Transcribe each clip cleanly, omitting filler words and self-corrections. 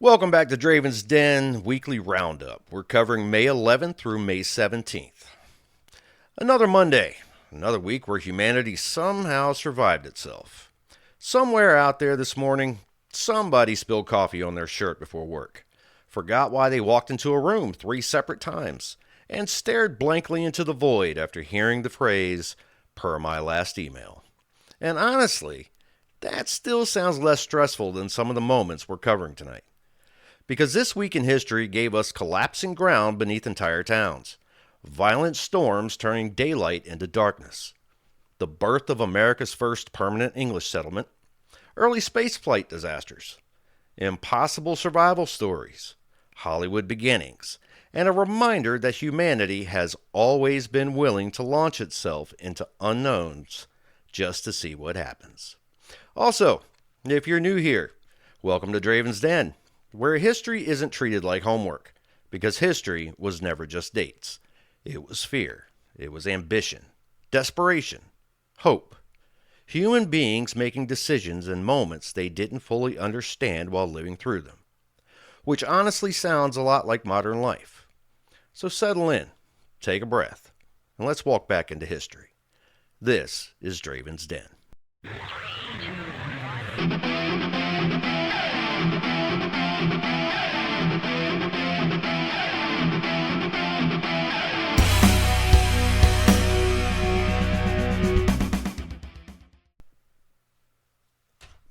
Welcome back to Dravin's Den Weekly Roundup. We're covering May 11th through May 17th. Another Monday, another week where humanity somehow survived itself. Somewhere out there this morning, somebody spilled coffee on their shirt before work, forgot why they walked into a room 3 separate times, and stared blankly into the void after hearing the phrase, "per my last email." And honestly, that still sounds less stressful than some of the moments we're covering tonight. Because this week in history gave us collapsing ground beneath entire towns, violent storms turning daylight into darkness, the birth of America's first permanent English settlement, early spaceflight disasters, impossible survival stories, Hollywood beginnings, and a reminder that humanity has always been willing to launch itself into unknowns just to see what happens. Also, if you're new here, welcome to Dravin's Den, where history isn't treated like homework, because history was never just dates. It was fear. It was ambition, desperation, hope. Human beings making decisions in moments they didn't fully understand while living through them. Which honestly sounds a lot like modern life. So settle in, take a breath, and let's walk back into history. This is Dravin's Den.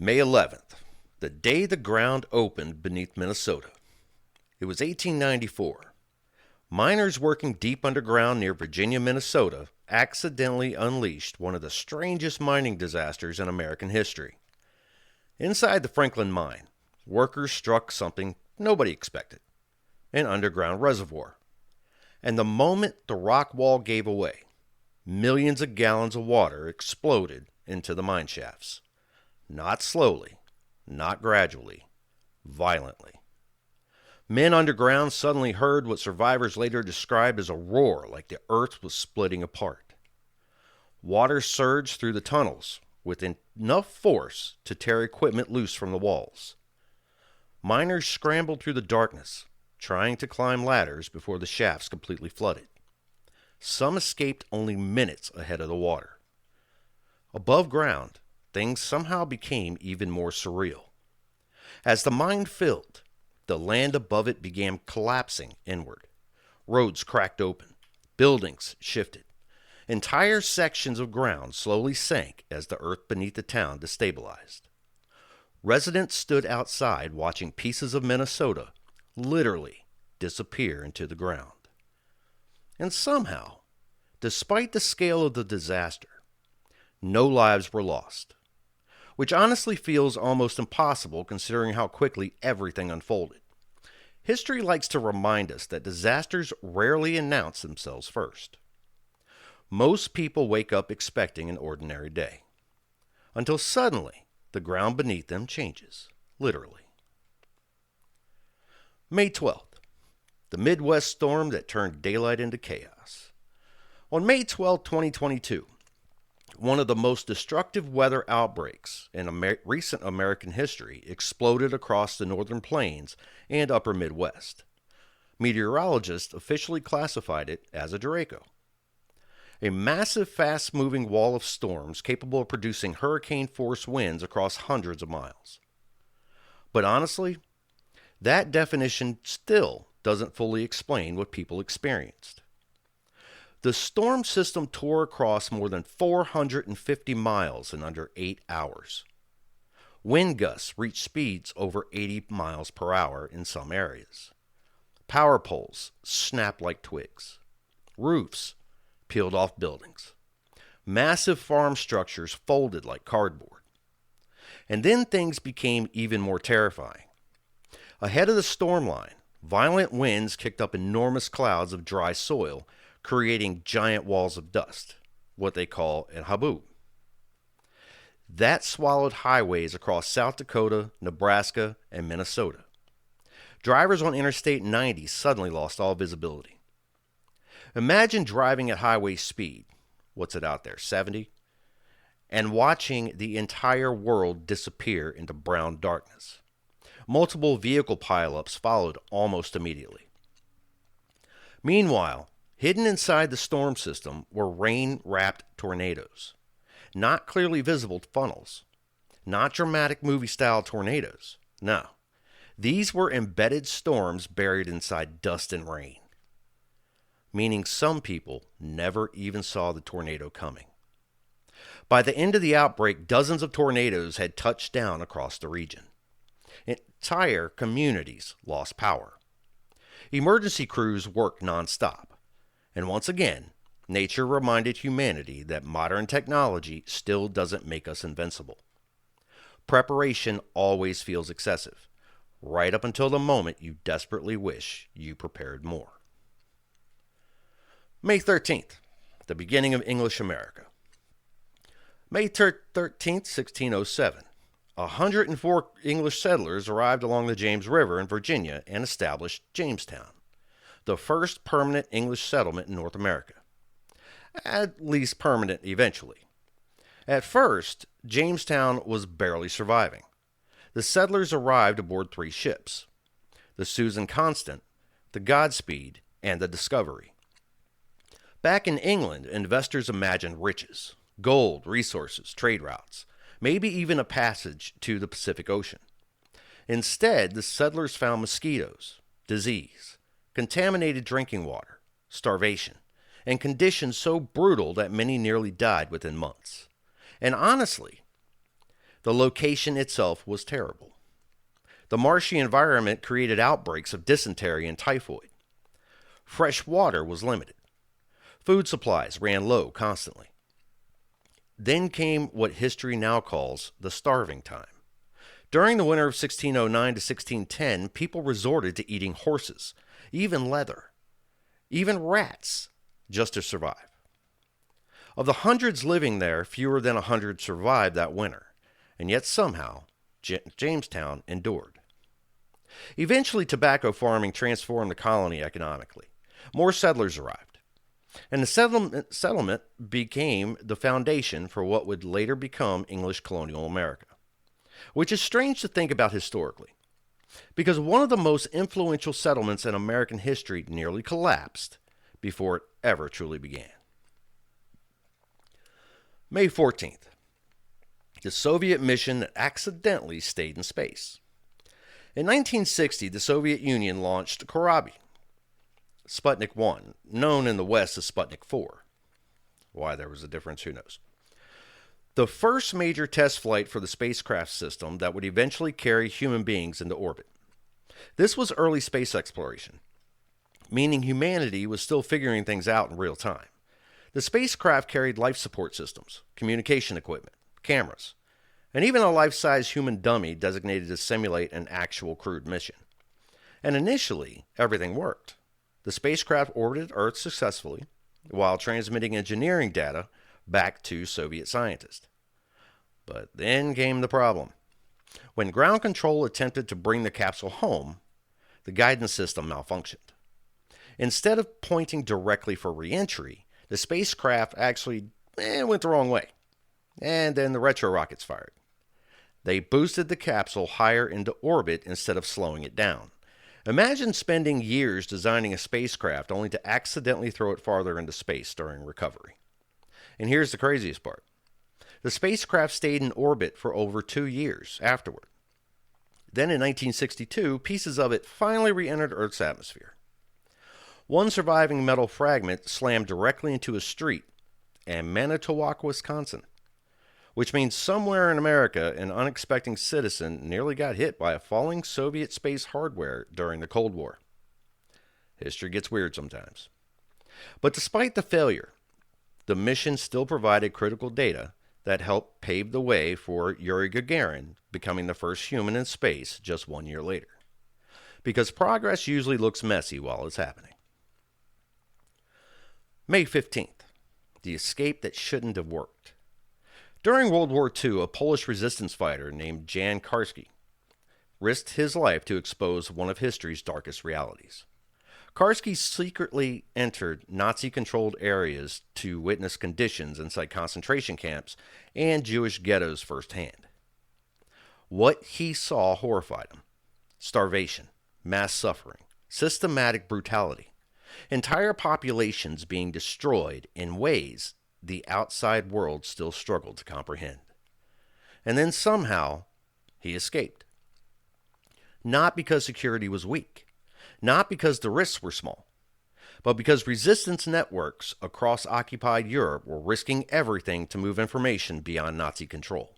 May 11th, the day the ground opened beneath Minnesota. It was 1894. Miners working deep underground near Virginia, Minnesota, accidentally unleashed one of the strangest mining disasters in American history. Inside the Franklin mine, workers struck something nobody expected, an underground reservoir. And the moment the rock wall gave away, millions of gallons of water exploded into the mine shafts. Not slowly, not gradually, violently. Men underground suddenly heard what survivors later described as a roar like the earth was splitting apart. Water surged through the tunnels with enough force to tear equipment loose from the walls. Miners scrambled through the darkness, trying to climb ladders before the shafts completely flooded. Some escaped only minutes ahead of the water. Above ground, things somehow became even more surreal. As the mine filled, the land above it began collapsing inward. Roads cracked open. Buildings shifted. Entire sections of ground slowly sank as the earth beneath the town destabilized. Residents stood outside watching pieces of Minnesota literally disappear into the ground. And somehow, despite the scale of the disaster, no lives were lost. Which honestly feels almost impossible considering how quickly everything unfolded. History likes to remind us that disasters rarely announce themselves first. Most people wake up expecting an ordinary day, until suddenly the ground beneath them changes, literally. May 12th, the Midwest storm that turned daylight into chaos. On May 12, 2022, one of the most destructive weather outbreaks in recent American history exploded across the northern plains and upper Midwest. Meteorologists officially classified it as a derecho. A massive, fast-moving wall of storms capable of producing hurricane-force winds across hundreds of miles. But honestly, that definition still doesn't fully explain what people experienced. The storm system tore across more than 450 miles in under 8 hours. Wind gusts reached speeds over 80 miles per hour in some areas. Power poles snapped like twigs. Roofs peeled off buildings. Massive farm structures folded like cardboard. And then things became even more terrifying. Ahead of the storm line, violent winds kicked up enormous clouds of dry soil, creating giant walls of dust, what they call a haboob. That swallowed highways across South Dakota, Nebraska, and Minnesota. Drivers on Interstate 90 suddenly lost all visibility. Imagine driving at highway speed, what's it out there, 70? And watching the entire world disappear into brown darkness. Multiple vehicle pileups followed almost immediately. Meanwhile, hidden inside the storm system were rain-wrapped tornadoes. Not clearly visible funnels. Not dramatic movie-style tornadoes. No. These were embedded storms buried inside dust and rain. Meaning some people never even saw the tornado coming. By the end of the outbreak, dozens of tornadoes had touched down across the region. Entire communities lost power. Emergency crews worked nonstop. And once again, nature reminded humanity that modern technology still doesn't make us invincible. Preparation always feels excessive, right up until the moment you desperately wish you prepared more. May 13th, the beginning of English America. May 13th, 1607. 104 English settlers arrived along the James River in Virginia and established Jamestown, the first permanent English settlement in North America. At least permanent eventually. At first, Jamestown was barely surviving. The settlers arrived aboard 3 ships: the Susan Constant, the Godspeed, and the Discovery. Back in England, investors imagined riches, gold, resources, trade routes, maybe even a passage to the Pacific Ocean. Instead, the settlers found mosquitoes, disease, contaminated drinking water, starvation, and conditions so brutal that many nearly died within months. And honestly, the location itself was terrible. The marshy environment created outbreaks of dysentery and typhoid. Fresh water was limited. Food supplies ran low constantly. Then came what history now calls the starving time. During the winter of 1609 to 1610, people resorted to eating horses, even leather, even rats, just to survive. Of the hundreds living there, fewer than 100 survived that winter, and yet somehow Jamestown endured. Eventually, tobacco farming transformed the colony economically. More settlers arrived. And the settlement became the foundation for what would later become English colonial America. Which is strange to think about historically, because one of the most influential settlements in American history nearly collapsed before it ever truly began. May 14th, the Soviet mission that accidentally stayed in space. In 1960, the Soviet Union launched Karabi, Sputnik 1, known in the West as Sputnik 4. Why there was a difference, who knows. The first major test flight for the spacecraft system that would eventually carry human beings into orbit. This was early space exploration, meaning humanity was still figuring things out in real time. The spacecraft carried life support systems, communication equipment, cameras, and even a life-size human dummy designated to simulate an actual crewed mission. And initially, everything worked. The spacecraft orbited Earth successfully while transmitting engineering data back to Soviet scientists. But then came the problem. When ground control attempted to bring the capsule home, the guidance system malfunctioned. Instead of pointing directly for re-entry, the spacecraft actually went the wrong way. And then the retro rockets fired. They boosted the capsule higher into orbit instead of slowing it down. Imagine spending years designing a spacecraft only to accidentally throw it farther into space during recovery. And here's the craziest part. The spacecraft stayed in orbit for over 2 years afterward. Then in 1962, pieces of it finally re-entered Earth's atmosphere. One surviving metal fragment slammed directly into a street in Manitowoc, Wisconsin, which means somewhere in America, an unexpected citizen nearly got hit by a falling Soviet space hardware during the Cold War. History gets weird sometimes. But despite the failure, the mission still provided critical data that helped pave the way for Yuri Gagarin becoming the first human in space just 1 year later. Because progress usually looks messy while it's happening. May 15th, the escape that shouldn't have worked. During World War II, a Polish resistance fighter named Jan Karski risked his life to expose one of history's darkest realities. Karski secretly entered Nazi-controlled areas to witness conditions inside concentration camps and Jewish ghettos firsthand. What he saw horrified him. starvation, mass suffering, systematic brutality, entire populations being destroyed in ways the outside world still struggled to comprehend. And then somehow, he escaped. Not because security was weak, not because the risks were small, but because resistance networks across occupied Europe were risking everything to move information beyond Nazi control.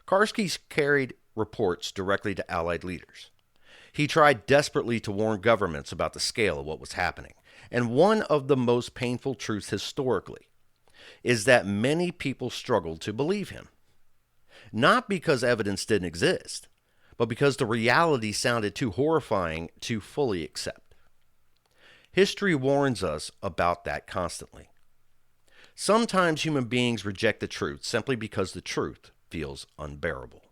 Karski carried reports directly to Allied leaders. He tried desperately to warn governments about the scale of what was happening. And one of the most painful truths historically is that many people struggled to believe him. Not because evidence didn't exist, but because the reality sounded too horrifying to fully accept. History warns us about that constantly. Sometimes human beings reject the truth simply because the truth feels unbearable,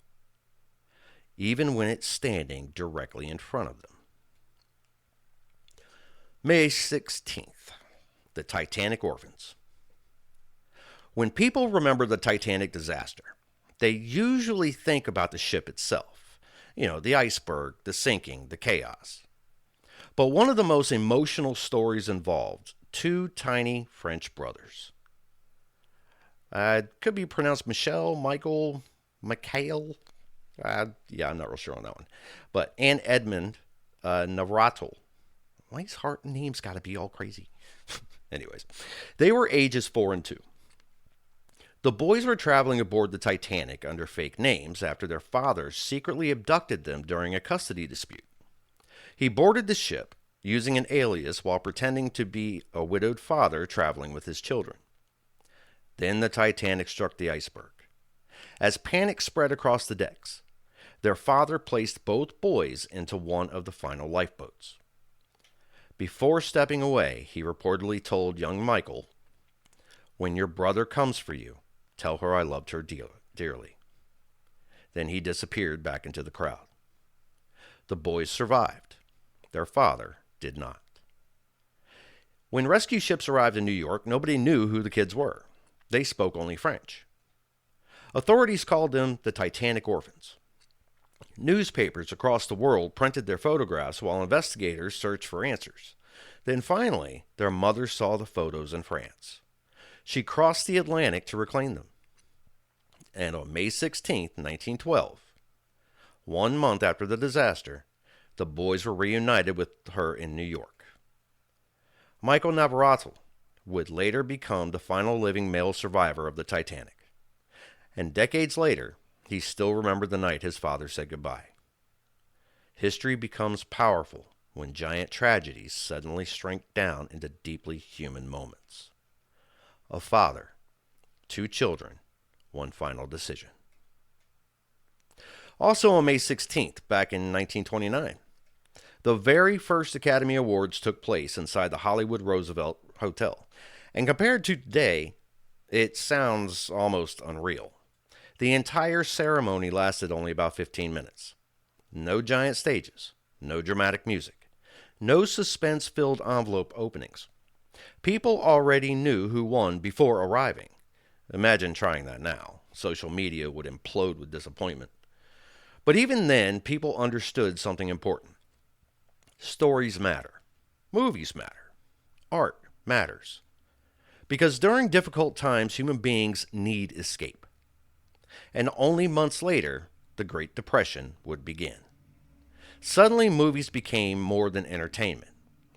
even when it's standing directly in front of them. May 16th, the Titanic Orphans. When people remember the Titanic disaster, they usually think about the ship itself. The iceberg, the sinking, the chaos. But one of the most emotional stories involved two tiny French brothers. Could be pronounced Michel, Michael, Mikhail. I'm not real sure on that one. And Edmund Navratil. Why these heart names got to be all crazy? Anyways, they were ages 4 and 2. The boys were traveling aboard the Titanic under fake names after their fathers secretly abducted them during a custody dispute. He boarded the ship using an alias while pretending to be a widowed father traveling with his children. Then the Titanic struck the iceberg. As panic spread across the decks, their father placed both boys into one of the final lifeboats. Before stepping away, he reportedly told young Michael, "When your brother comes for you, tell her I loved her dearly." Then he disappeared back into the crowd. The boys survived. Their father did not. When rescue ships arrived in New York, nobody knew who the kids were. They spoke only French. Authorities called them the Titanic Orphans. Newspapers across the world printed their photographs while investigators searched for answers. Then finally, their mother saw the photos in France. She crossed the Atlantic to reclaim them. And on May 16, 1912, 1 month after the disaster, the boys were reunited with her in New York. Michael Navratil would later become the final living male survivor of the Titanic. And decades later, he still remembered the night his father said goodbye. History becomes powerful when giant tragedies suddenly shrink down into deeply human moments. A father, 2 children, 1 final decision. Also on May 16th, back in 1929, the very first Academy Awards took place inside the Hollywood Roosevelt Hotel. And compared to today, it sounds almost unreal. The entire ceremony lasted only about 15 minutes. No giant stages, no dramatic music, no suspense-filled envelope openings. People already knew who won before arriving. Imagine trying that now. Social media would implode with disappointment. But even then, people understood something important. Stories matter. Movies matter. Art matters. Because during difficult times, human beings need escape. And only months later, the Great Depression would begin. Suddenly, movies became more than entertainment.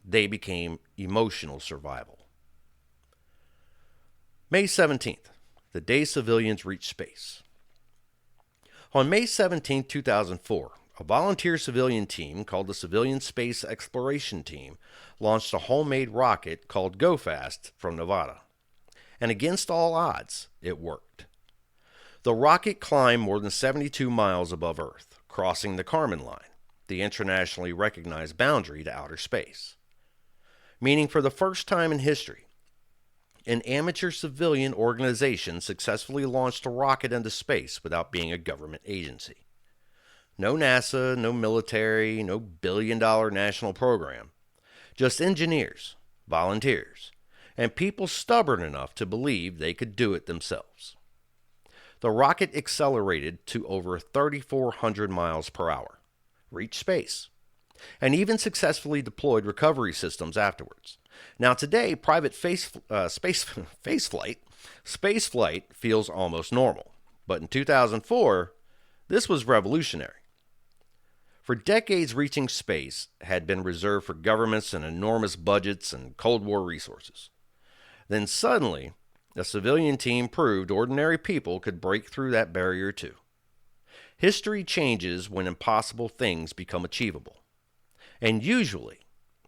They became emotional survival. May 17th, the day civilians reached space. On May 17, 2004, a volunteer civilian team called the Civilian Space Exploration Team launched a homemade rocket called Go Fast from Nevada. And against all odds, it worked. The rocket climbed more than 72 miles above Earth, crossing the Kármán line, the internationally recognized boundary to outer space. Meaning for the first time in history, an amateur civilian organization successfully launched a rocket into space without being a government agency. No NASA, no military, no billion-dollar national program. Just engineers, volunteers, and people stubborn enough to believe they could do it themselves. The rocket accelerated to over 3,400 miles per hour, reached space, and even successfully deployed recovery systems afterwards. Now today, private spaceflight feels almost normal, but in 2004, this was revolutionary. For decades, reaching space had been reserved for governments and enormous budgets and Cold War resources. Then suddenly, a civilian team proved ordinary people could break through that barrier too. History changes when impossible things become achievable. And usually,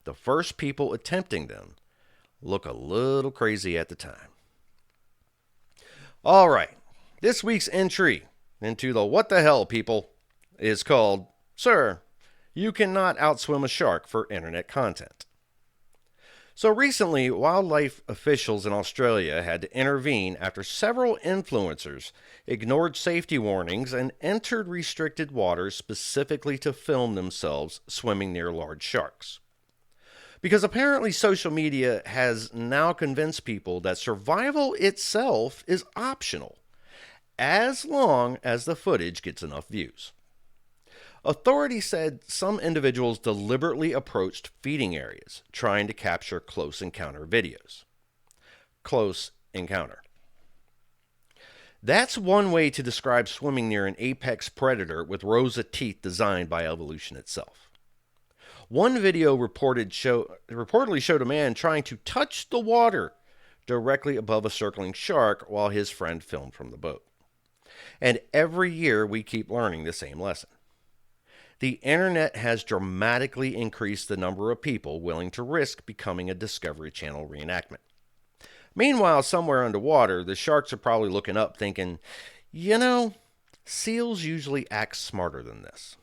the first people attempting them look a little crazy at the time. All right, this week's entry into the What the Hell People is called, Sir, You Cannot Outswim a Shark for Internet Content. So recently, wildlife officials in Australia had to intervene after several influencers ignored safety warnings and entered restricted waters specifically to film themselves swimming near large sharks. Because apparently social media has now convinced people that survival itself is optional, as long as the footage gets enough views. Authorities said some individuals deliberately approached feeding areas, trying to capture close encounter videos. Close encounter. That's one way to describe swimming near an apex predator with rows of teeth designed by evolution itself. One video reportedly showed a man trying to touch the water directly above a circling shark while his friend filmed from the boat. And every year we keep learning the same lesson. The internet has dramatically increased the number of people willing to risk becoming a Discovery Channel reenactment. Meanwhile, somewhere underwater, the sharks are probably looking up thinking, seals usually act smarter than this.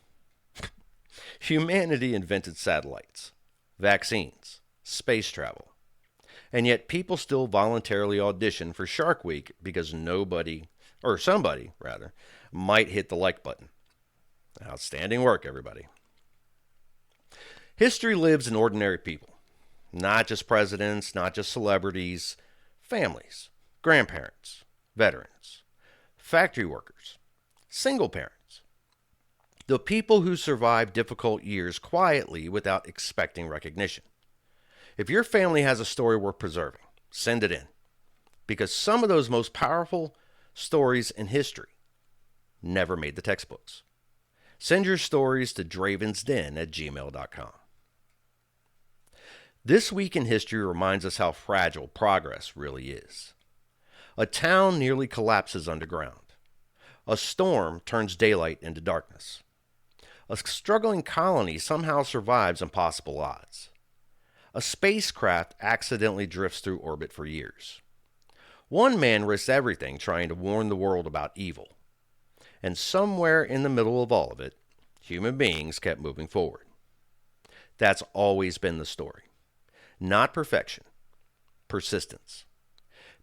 Humanity invented satellites, vaccines, space travel, and yet people still voluntarily audition for Shark Week because somebody, might hit the like button. Outstanding work, everybody. History lives in ordinary people. Not just presidents, not just celebrities, families, grandparents, veterans, factory workers, single parents. The people who survive difficult years quietly without expecting recognition. If your family has a story worth preserving, send it in. Because some of those most powerful stories in history never made the textbooks. Send your stories to dravinsden@gmail.com. This week in history reminds us how fragile progress really is. A town nearly collapses underground. A storm turns daylight into darkness. A struggling colony somehow survives impossible odds. A spacecraft accidentally drifts through orbit for years. One man risks everything trying to warn the world about evil. And somewhere in the middle of all of it, human beings kept moving forward. That's always been the story. Not perfection, persistence.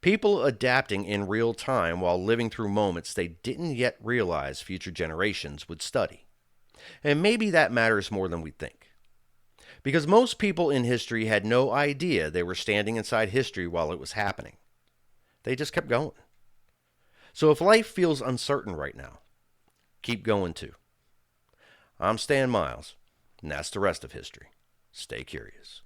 People adapting in real time while living through moments they didn't yet realize future generations would study. And maybe that matters more than we think. Because most people in history had no idea they were standing inside history while it was happening. They just kept going. So if life feels uncertain right now, keep going too. I'm Stan Miles, and that's the rest of history. Stay curious.